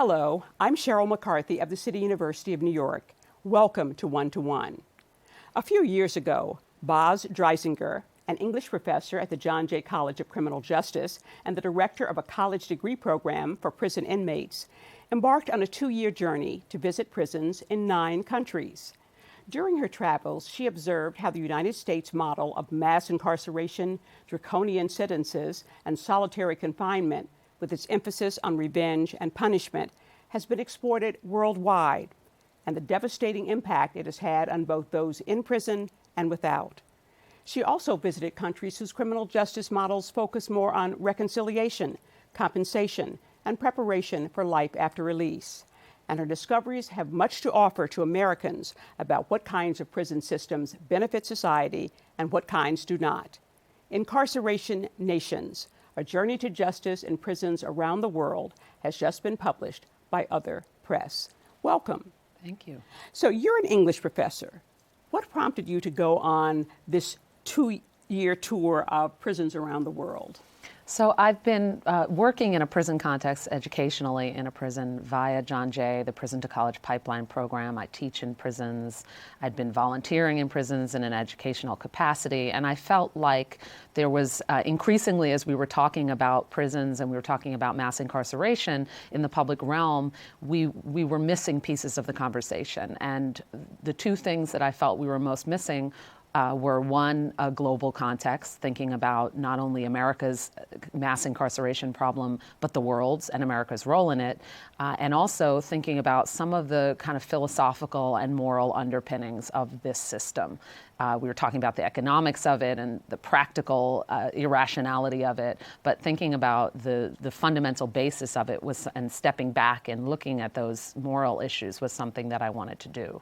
Hello, I'm Cheryl McCarthy of the City University of New York. Welcome to One to One. A few years ago, Boz Dreisinger, an English professor at the John Jay College of Criminal Justice and the director of a college degree program for prison inmates, embarked on a 2-year journey to visit prisons in 9 countries. During her travels, she observed how the United States model of mass incarceration, draconian sentences, and solitary confinement, with its emphasis on revenge and punishment, has been exported worldwide, and the devastating impact it has had on both those in prison and without. She also visited countries whose criminal justice models focus more on reconciliation, compensation, and preparation for life after release. And her discoveries have much to offer to Americans about what kinds of prison systems benefit society and what kinds do not. Incarceration Nations: A Journey to Justice in Prisons Around the World has just been published by Other Press. Welcome. Thank you. So you're an English professor. What prompted you to go on this 2-year tour of prisons around the world? So I've been working in a prison context educationally in a prison via John Jay, the Prison to College Pipeline program. I teach in prisons. I'd been volunteering in prisons in an educational capacity, and I felt like there was increasingly, as we were talking about prisons and we were talking about mass incarceration in the public realm, we were missing pieces of the conversation. And the 2 things that I felt we were most missing were, one, a global context, thinking about not only America's mass incarceration problem, but the world's and America's role in it, and also thinking about some of the kind of philosophical and moral underpinnings of this system. We were talking about the economics of it and the practical irrationality of it, but thinking about the fundamental basis of it and stepping back and looking at those moral issues was something that I wanted to do.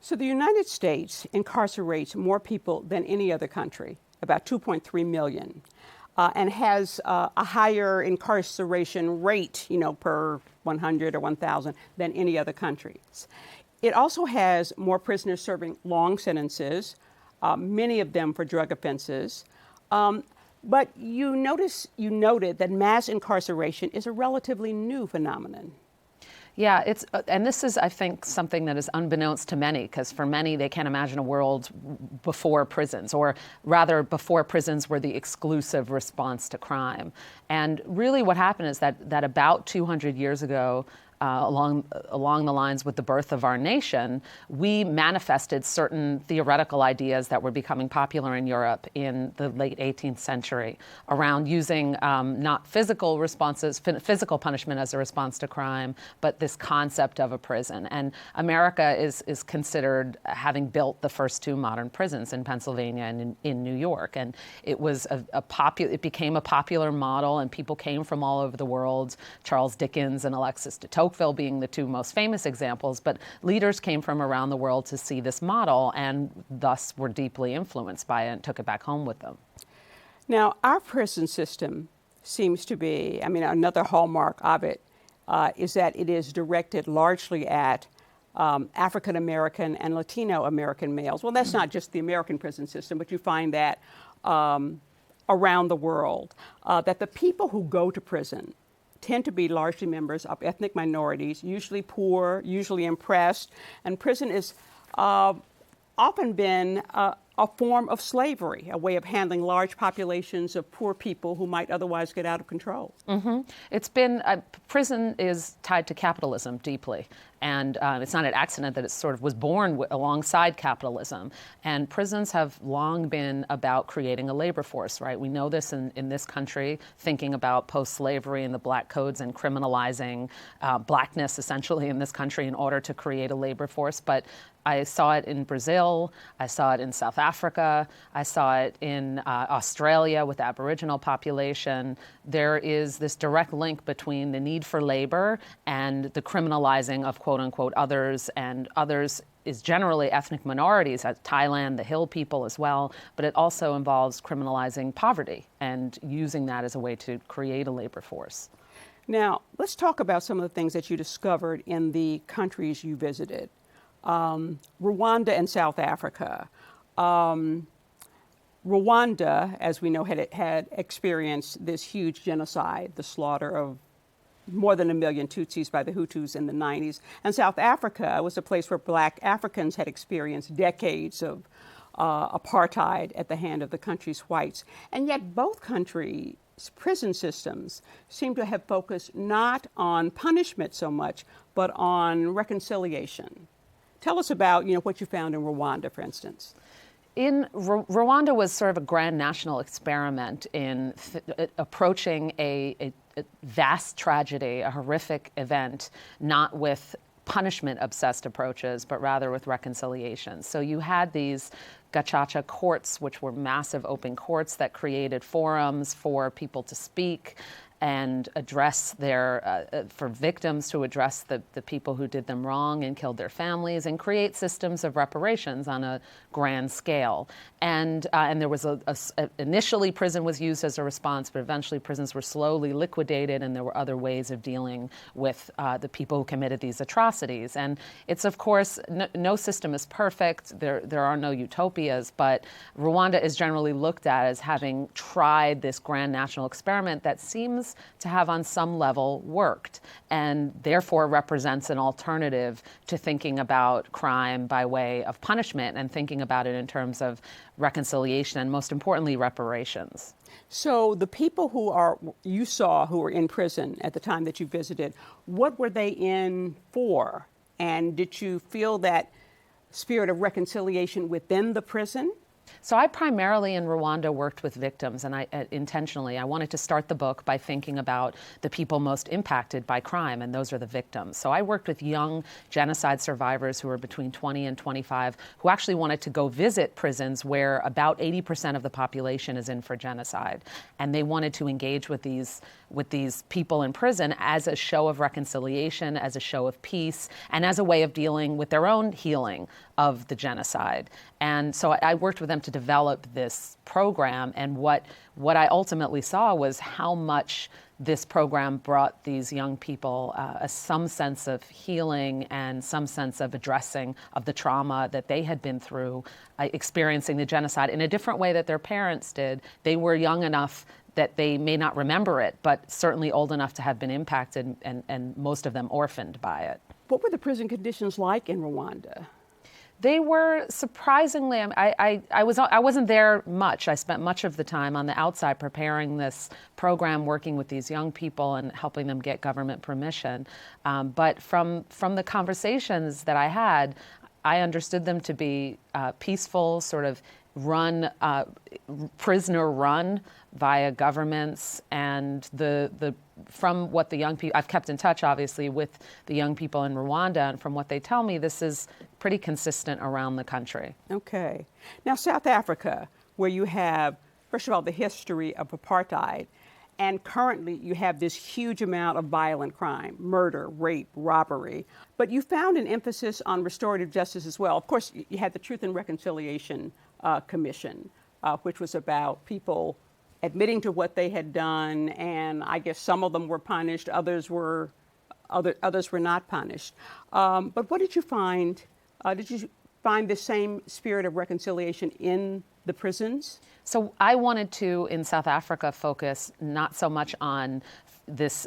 So the United States incarcerates more people than any other country, about 2.3 million, and has a higher incarceration rate, per 100 or 1,000 than any other countries. It also has more prisoners serving long sentences, many of them for drug offenses. But you noted that mass incarceration is a relatively new phenomenon. Yeah, and this is, I think, something that is unbeknownst to many, because for many, they can't imagine a world before prisons, or rather before prisons were the exclusive response to crime. And really what happened is that about 200 years ago, along the lines with the birth of our nation, we manifested certain theoretical ideas that were becoming popular in Europe in the late 18th century around using not physical punishment as a response to crime, but this concept of a prison. And America is considered having built the first 2 modern prisons in Pennsylvania and in New York. And it was it became a popular model, and people came from all over the world. Charles Dickens and Alexis de Tocqueville being the 2 most famous examples, but leaders came from around the world to see this model and thus were deeply influenced by it and took it back home with them. Now, our prison system seems to be, another hallmark of it is that it is directed largely at African American and Latino American males. Well, that's not just the American prison system, but you find that around the world, that the people who go to prison tend to be largely members of ethnic minorities, usually poor, usually oppressed, and prison is often been a form of slavery, a way of handling large populations of poor people who might otherwise get out of control. Mm-hmm. It's been, prison is tied to capitalism deeply. And it's not an accident that it sort of was born alongside capitalism. And prisons have long been about creating a labor force, right? We know this in this country, thinking about post-slavery and the black codes and criminalizing blackness essentially in this country in order to create a labor force. But I saw it in Brazil, I saw it in South Africa, I saw it in Australia with the Aboriginal population. There is this direct link between the need for labor and the criminalizing of quote-unquote others, and others is generally ethnic minorities, Thailand, the Hill people as well, but it also involves criminalizing poverty and using that as a way to create a labor force. Now, let's talk about some of the things that you discovered in the countries you visited. Rwanda and South Africa. Rwanda, as we know, had experienced this huge genocide, the slaughter of more than 1 million Tutsis by the Hutus in the 90s. And South Africa was a place where black Africans had experienced decades of apartheid at the hand of the country's whites. And yet both countries' prison systems seem to have focused not on punishment so much, but on reconciliation. Tell us about, what you found in Rwanda, for instance. Rwanda was sort of a grand national experiment in approaching a vast tragedy, a horrific event, not with punishment-obsessed approaches, but rather with reconciliation. So you had these Gacaca courts, which were massive open courts that created forums for people to speak and address for victims to address the people who did them wrong and killed their families, and create systems of reparations on a grand scale. And there was initially prison was used as a response, but eventually prisons were slowly liquidated, and there were other ways of dealing with the people who committed these atrocities. And it's, of course, no system is perfect. There are no utopias, but Rwanda is generally looked at as having tried this grand national experiment that seems to have on some level worked, and therefore represents an alternative to thinking about crime by way of punishment and thinking about it in terms of reconciliation and, most importantly, reparations. So the people you saw who were in prison at the time that you visited, what were they in for? And did you feel that spirit of reconciliation within the prison? So I primarily in Rwanda worked with victims, and I intentionally wanted to start the book by thinking about the people most impacted by crime, and those are the victims. So I worked with young genocide survivors who were between 20 and 25 who actually wanted to go visit prisons where about 80% of the population is in for genocide, and they wanted to engage with these people in prison as a show of reconciliation, as a show of peace, and as a way of dealing with their own healing of the genocide. And so I worked with them to develop this program, and what I ultimately saw was how much this program brought these young people some sense of healing and some sense of addressing of the trauma that they had been through, experiencing the genocide in a different way that their parents did. They were young enough that they may not remember it, but certainly old enough to have been impacted, and most of them orphaned by it. What were the prison conditions like in Rwanda? They were surprisingly, I wasn't there much. I spent much of the time on the outside preparing this program, working with these young people and helping them get government permission. But from the conversations that I had, I understood them to be peaceful, sort of prisoner run via governments, and from what the young people, I've kept in touch obviously with the young people in Rwanda, and from what they tell me, this is pretty consistent around the country. Okay. Now South Africa, where you have, first of all, the history of apartheid, and currently you have this huge amount of violent crime, murder, rape, robbery, but you found an emphasis on restorative justice as well. Of course, you had the Truth and Reconciliation Commission, which was about people admitting to what they had done, and I guess some of them were punished, others were not punished. But what did you find? Did you find the same spirit of reconciliation in the prisons? So I wanted to, in South Africa, focus not so much on this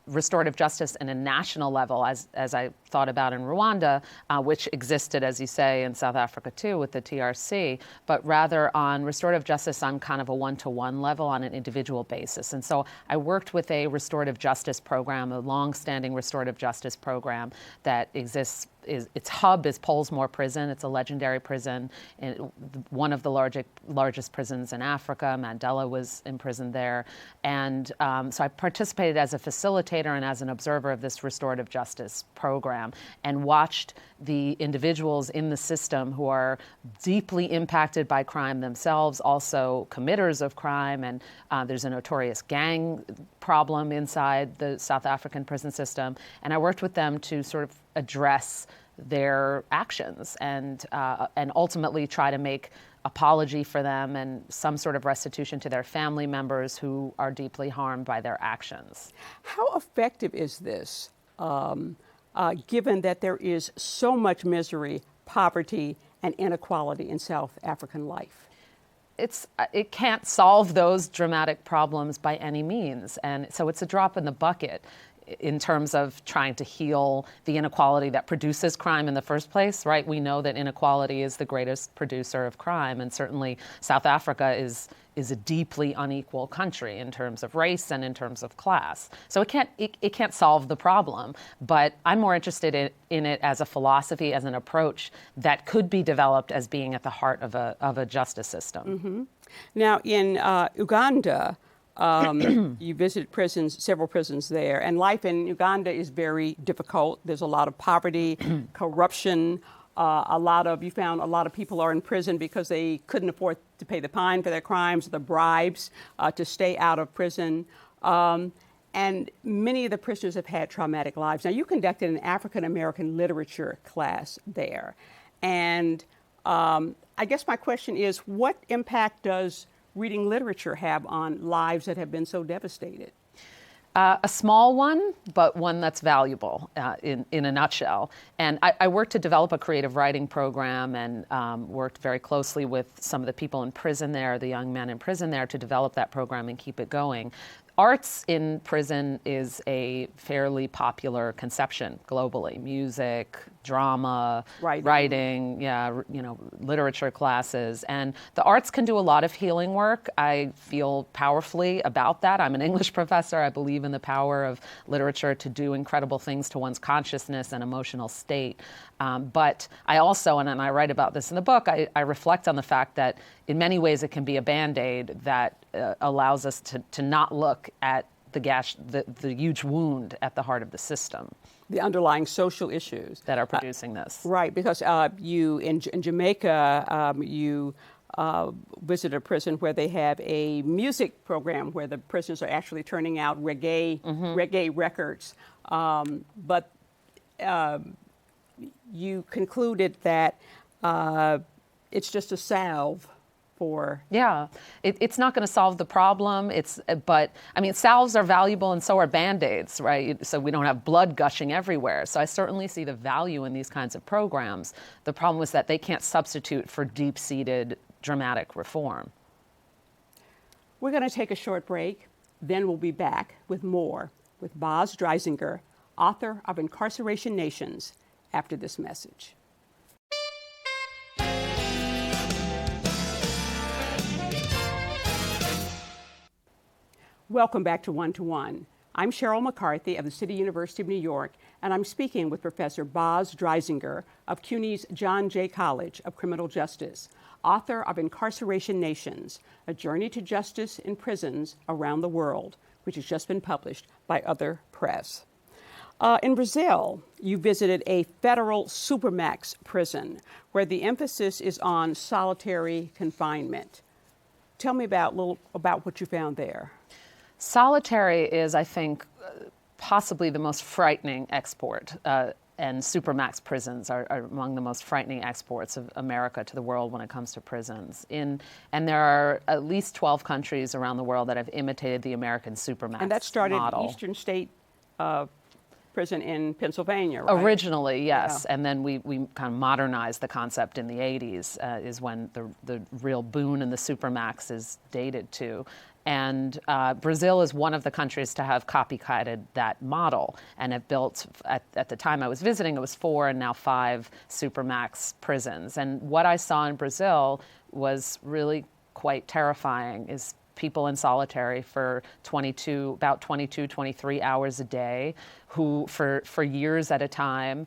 restorative justice in a national level, as I thought about in Rwanda, which existed, as you say, in South Africa too, with the TRC, but rather on restorative justice on kind of a one-to-one level, on an individual basis. And so I worked with a restorative justice program, a long-standing restorative justice program that exists. Its hub is Pollsmoor Prison. It's a legendary prison, one of the largest prisons in Africa. Mandela was imprisoned there. And so I participated as a facilitator and as an observer of this restorative justice program, and watched the individuals in the system who are deeply impacted by crime themselves, also committers of crime, and there's a notorious gang problem inside the South African prison system. And I worked with them to sort of address their actions and ultimately try to make apology for them and some sort of restitution to their family members who are deeply harmed by their actions. How effective is this, given that there is so much misery, poverty, and inequality in South African life? it can't solve those dramatic problems by any means, and so it's a drop in the bucket in terms of trying to heal the inequality that produces crime in the first place, right? We know that inequality is the greatest producer of crime, and certainly South Africa is a deeply unequal country in terms of race and in terms of class. So it can't solve the problem, but I'm more interested in it as a philosophy, as an approach that could be developed as being at the heart of a justice system. Mm-hmm. Now, in Uganda, you visited several prisons there, and life in Uganda is very difficult. There's a lot of poverty, corruption. You found a lot of people are in prison because they couldn't afford to pay the fine for their crimes, the bribes to stay out of prison. And many of the prisoners have had traumatic lives. Now, you conducted an African American literature class there. And I guess my question is, what impact does reading literature have on lives that have been so devastated? A small one, but one that's valuable in a nutshell. And I worked to develop a creative writing program and worked very closely with some of the people in prison there, the young men in prison there, to develop that program and keep it going. Arts in prison is a fairly popular conception globally. Music, drama, writing, literature classes. And the arts can do a lot of healing work. I feel powerfully about that. I'm an English professor. I believe in the power of literature to do incredible things to one's consciousness and emotional state. But I also, and I write about this in the book, I reflect on the fact that in many ways it can be a Band-Aid that allows us to not look at the huge wound at the heart of the system. The underlying social issues that are producing this. Right, because you, in Jamaica, you visited a prison where they have a music program where the prisoners are actually turning out reggae records. But you concluded that it's just a salve for... Yeah, it's not going to solve the problem. But I mean, salves are valuable and so are Band-Aids, right? So we don't have blood gushing everywhere. So I certainly see the value in these kinds of programs. The problem is that they can't substitute for deep-seated dramatic reform. We're going to take a short break. Then we'll be back with more with Boz Dreisinger, author of Incarceration Nations, after this message. Welcome back to One to One. I'm Cheryl McCarthy of the City University of New York, and I'm speaking with Professor Boz Dreisinger of CUNY's John Jay College of Criminal Justice, author of Incarceration Nations, A Journey to Justice in Prisons Around the World, which has just been published by Other Press. In Brazil, you visited a federal supermax prison where the emphasis is on solitary confinement. Tell me about what you found there. Solitary is, I think, possibly the most frightening export, and supermax prisons are among the most frightening exports of America to the world when it comes to prisons. And there are at least 12 countries around the world that have imitated the American supermax model. And that started Eastern State Prison in Pennsylvania, right? Originally, yes. Yeah. And then we kind of modernized the concept in the 80s, is when the real boon in the supermax is dated to. And Brazil is one of the countries to have copycatted that model and have built, at the time I was visiting, it was 4 and now 5 supermax prisons. And what I saw in Brazil was really quite terrifying, is people in solitary for about 22, 23 hours a day, who for years at a time,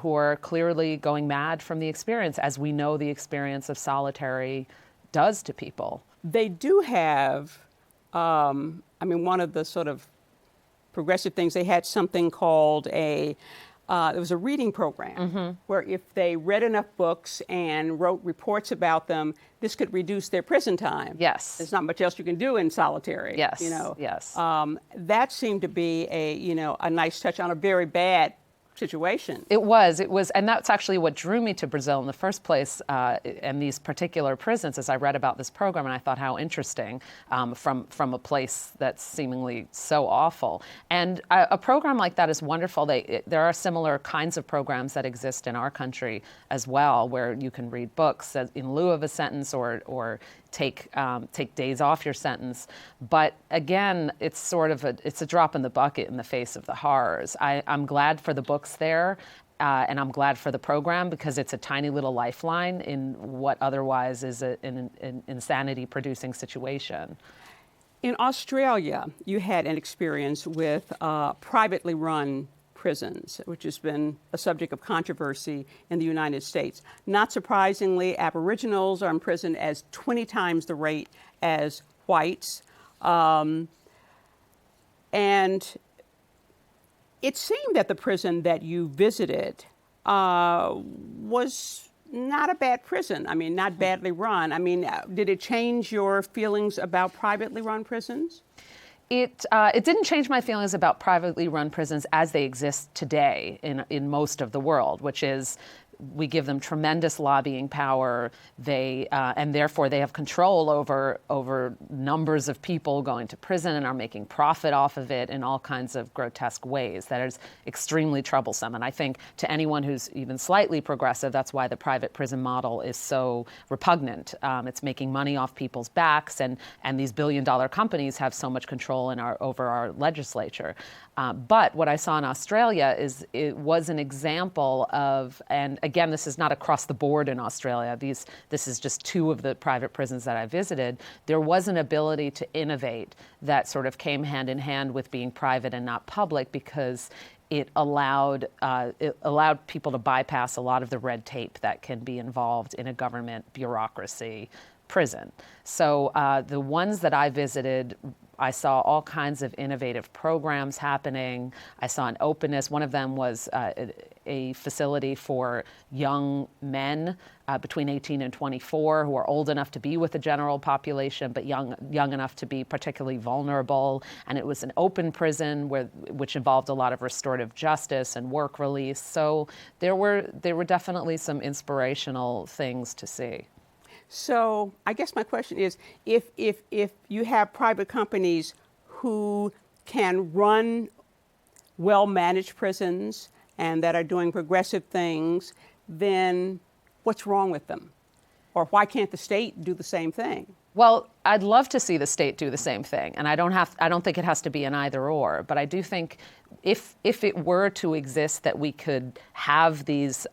who are clearly going mad from the experience, as we know the experience of solitary does to people. They do have, one of the sort of progressive things, they had something called there was a reading program where if they read enough books and wrote reports about them, this could reduce their prison time. Yes. There's not much else you can do in solitary. Yes, yes. That seemed to be a nice touch on a very bad situation. It was, and that's actually what drew me to Brazil in the first place, and these particular prisons, as I read about this program, and I thought how interesting, from a place that's seemingly so awful. And a program like that is wonderful. There are similar kinds of programs that exist in our country as well, where you can read books in lieu of a sentence, or take days off your sentence. But again, it's it's a drop in the bucket in the face of the horrors. I'm glad for the books there. And I'm glad for the program because it's a tiny little lifeline in what otherwise is an insanity-producing situation. In Australia, you had an experience with privately run prisons, which has been a subject of controversy in the United States. Not surprisingly, Aboriginals are imprisoned as 20 times the rate as whites. And it seemed that the prison that you visited was not a bad prison. I mean, not badly run. I mean, did it change your feelings about privately run prisons? It didn't change my feelings about privately run prisons as they exist today in most of the world, which is we give them tremendous lobbying power. And therefore they have control over numbers of people going to prison and are making profit off of it in all kinds of grotesque ways. That is extremely troublesome. And I think to anyone who's even slightly progressive, that's why the private prison model is so repugnant. It's making money off people's backs, and these billion-dollar companies have so much control over our legislature. But what I saw in Australia it was an example of, and again, this is not across the board in Australia. This is just two of the private prisons that I visited. There was an ability to innovate that sort of came hand in hand with being private and not public, because it allowed people to bypass a lot of the red tape that can be involved in a government bureaucracy prison. So the ones that I visited, I saw all kinds of innovative programs happening. I saw an openness. One of them was a facility for young men between 18 and 24 who are old enough to be with the general population, but young enough to be particularly vulnerable. And it was an open prison which involved a lot of restorative justice and work release. So there were definitely some inspirational things to see. So I guess my question is, if you have private companies who can run well-managed prisons and that are doing progressive things, then what's wrong with them? Or why can't the state do the same thing? Well, I'd love to see the state do the same thing, and I don't think it has to be an either or. But I do think if it were to exist that we could have these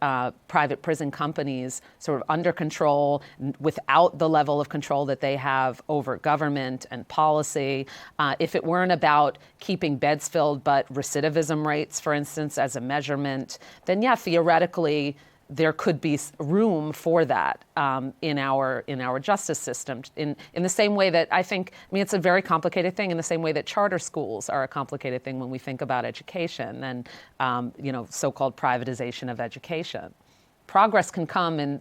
private prison companies sort of under control without the level of control that they have over government and policy, if it weren't about keeping beds filled but recidivism rates, for instance, as a measurement, then yeah, theoretically, there could be room for that in our justice system. In the same way that I mean, it's a very complicated thing. In the same way that charter schools are a complicated thing when we think about education and so-called privatization of education. Progress can come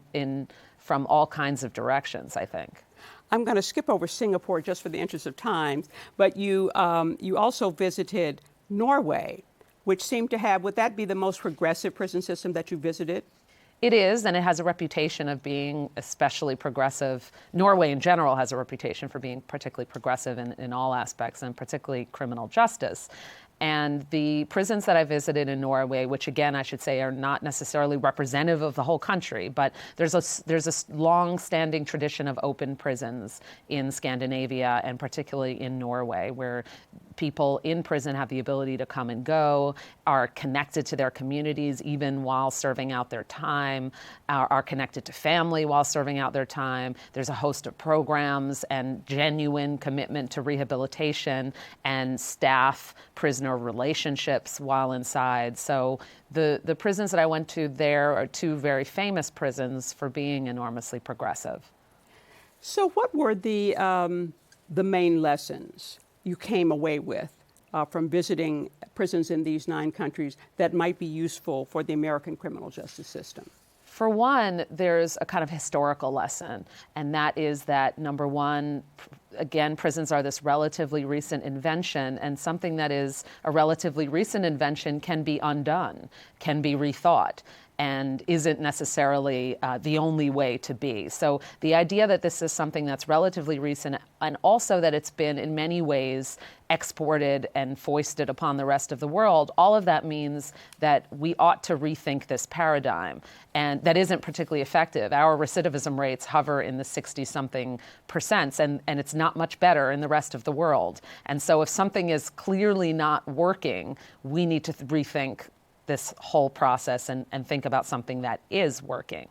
from all kinds of directions, I think. I'm going to skip over Singapore just for the interest of time, but you also visited Norway, which seemed to have, would that be the most progressive prison system that you visited? It is, and it has a reputation of being especially progressive. Norway in general has a reputation for being particularly progressive in all aspects, and particularly criminal justice. And the prisons that I visited in Norway, which again I should say are not necessarily representative of the whole country, but there's a long-standing tradition of open prisons in Scandinavia and particularly in Norway, where people in prison have the ability to come and go, are connected to their communities even while serving out their time, are connected to family while serving out their time. There's a host of programs and genuine commitment to rehabilitation and staff prisoner relationships while inside. So the prisons that I went to there are two very famous prisons for being enormously progressive. So what were the main lessons you came away with from visiting prisons in these 9 countries that might be useful for the American criminal justice system? For one, there's a kind of historical lesson, and that is that, number one, again, prisons are this relatively recent invention, and something that is a relatively recent invention can be undone, can be rethought. and isn't necessarily the only way to be. So the idea that this is something that's relatively recent, and also that it's been in many ways exported and foisted upon the rest of the world, all of that means that we ought to rethink this paradigm. And that isn't particularly effective. Our recidivism rates hover in the 60-something%, and it's not much better in the rest of the world. And so if something is clearly not working, we need to rethink this whole process and think about something that is working.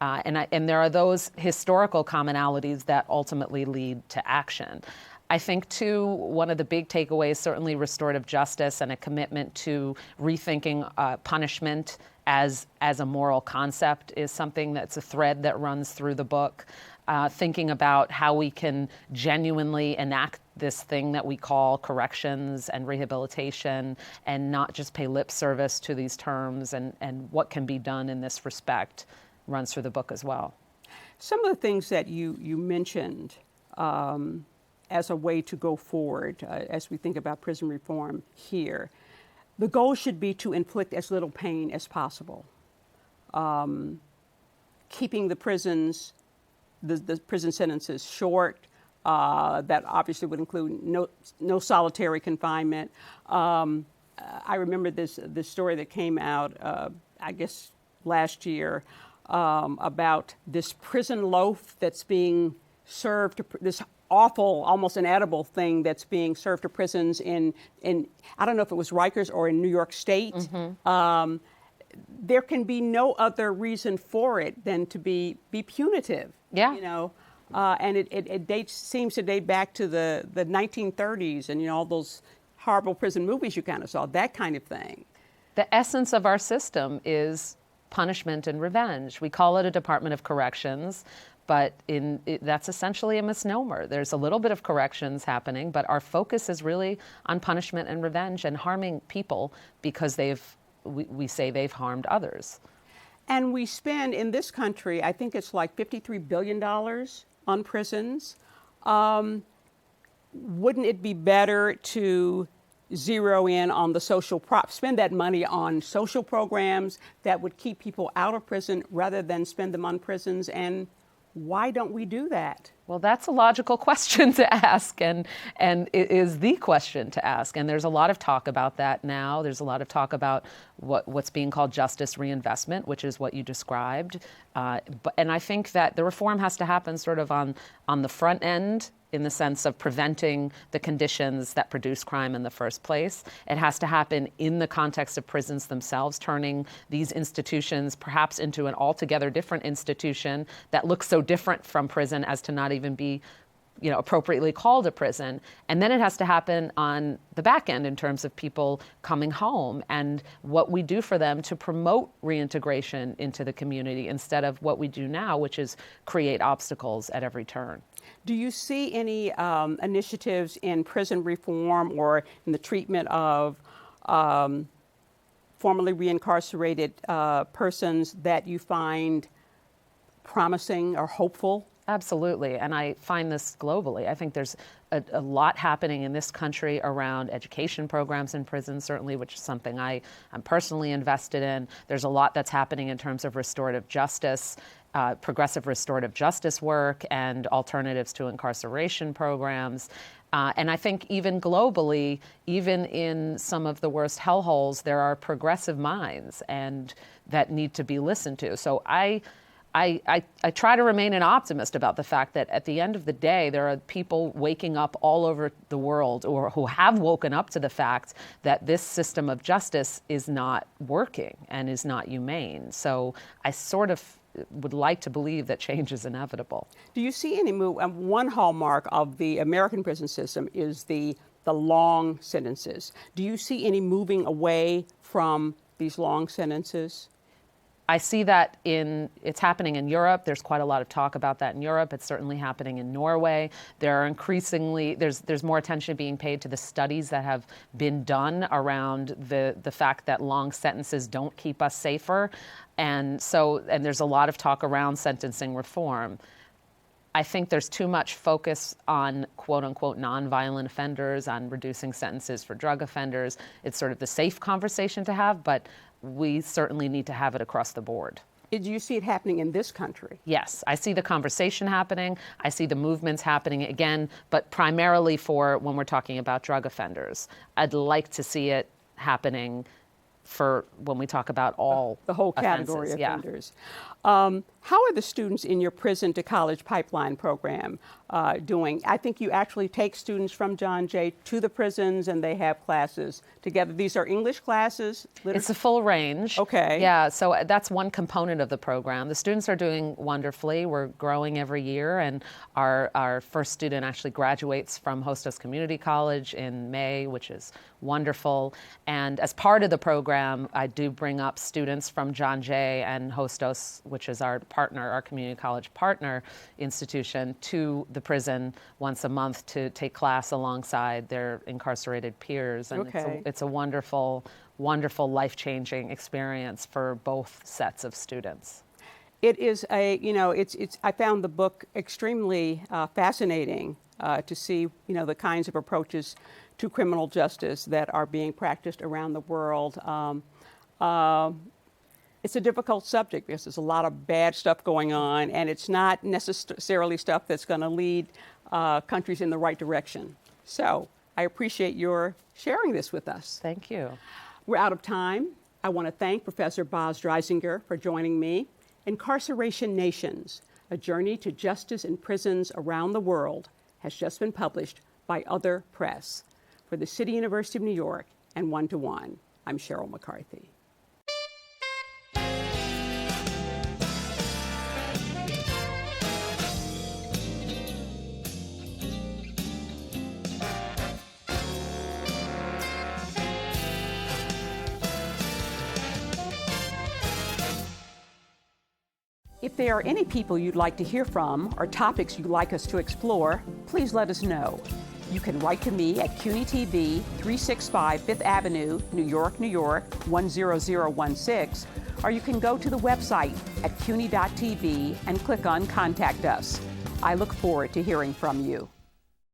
And there are those historical commonalities that ultimately lead to action. I think, too, one of the big takeaways, certainly restorative justice and a commitment to rethinking punishment as a moral concept is something that's a thread that runs through the book. Thinking about how we can genuinely enact this thing that we call corrections and rehabilitation and not just pay lip service to these terms, and what can be done in this respect runs through the book as well. Some of the things that you mentioned as a way to go forward as we think about prison reform here, the goal should be to inflict as little pain as possible. Keeping the prison sentences short, that obviously would include no solitary confinement. I remember this story that came out, I guess, last year about this prison loaf that's being served to this awful, almost inedible thing that's being served to prisons in I don't know if it was Rikers or in New York State. Mm-hmm. There can be no other reason for it than to be punitive. Yeah. You know, and it seems to date back to the 1930s and, you know, all those horrible prison movies you kind of saw, that kind of thing. The essence of our system is punishment and revenge. We call it a Department of Corrections, but that's essentially a misnomer. There's a little bit of corrections happening, but our focus is really on punishment and revenge and harming people because we say they've harmed others. And we spend in this country, I think it's like $53 billion on prisons. Wouldn't it be better to zero in on the spend that money on social programs that would keep people out of prison rather than spend them on prisons? And why don't we do that? Well, that's a logical question to ask, and it is the question to ask. And there's a lot of talk about that now. There's a lot of talk about what's being called justice reinvestment, which is what you described. And I think that the reform has to happen sort of on the front end, in the sense of preventing the conditions that produce crime in the first place. It has to happen in the context of prisons themselves, turning these institutions perhaps into an altogether different institution that looks so different from prison as to not even be, you know, appropriately called a prison. And then it has to happen on the back end in terms of people coming home and what we do for them to promote reintegration into the community instead of what we do now, which is create obstacles at every turn. Do you see any initiatives in prison reform or in the treatment of formerly reincarcerated persons that you find promising or hopeful? Absolutely, and I find this globally. I think there's a lot happening in this country around education programs in prisons, certainly, which is something I'm personally invested in. There's a lot that's happening in terms of restorative justice, progressive restorative justice work, and alternatives to incarceration programs. And I think even globally, even in some of the worst hellholes, there are progressive minds and that need to be listened to. So I try to remain an optimist about the fact that at the end of the day, there are people waking up all over the world or who have woken up to the fact that this system of justice is not working and is not humane. So I sort of would like to believe that change is inevitable. Do you see any move? One hallmark of the American prison system is the long sentences. Do you see any moving away from these long sentences? I see that it's happening in Europe. There's quite a lot of talk about that in Europe. It's certainly happening in Norway. There are there's more attention being paid to the studies that have been done around the fact that long sentences don't keep us safer. And there's a lot of talk around sentencing reform. I think there's too much focus on quote unquote nonviolent offenders, on reducing sentences for drug offenders. It's sort of the safe conversation to have, but we certainly need to have it across the board. Do you see it happening in this country? Yes, I see the conversation happening. I see the movements happening again, but primarily for when we're talking about drug offenders. I'd like to see it happening for when we talk about all the whole category offenses. of Yeah. offenders. How are the students in your prison to college pipeline program doing? I think you actually take students from John Jay to the prisons and they have classes together. These are English classes? It's a full range. Okay. Yeah, so that's one component of the program. The students are doing wonderfully. We're growing every year, and our first student actually graduates from Hostos Community College in May, which is wonderful. And as part of the program, I do bring up students from John Jay and Hostos, which is our partner, our community college partner institution, to the prison once a month to take class alongside their incarcerated peers. And Okay. it's a wonderful, wonderful, life-changing experience for both sets of students. It is I found the book extremely fascinating to see, the kinds of approaches to criminal justice that are being practiced around the world. It's a difficult subject because there's a lot of bad stuff going on, and it's not necessarily stuff that's going to lead countries in the right direction. So I appreciate your sharing this with us. Thank you. We're out of time. I want to thank Professor Boz Dreisinger for joining me. Incarceration Nations, A Journey to Justice in Prisons Around the World, has just been published by Other Press. For the City University of New York and One to One, I'm Cheryl McCarthy. If there are any people you'd like to hear from or topics you'd like us to explore, please let us know. You can write to me at CUNY TV, 365 Fifth Avenue, New York, New York, 10016, or you can go to the website at cuny.tv and click on Contact Us. I look forward to hearing from you.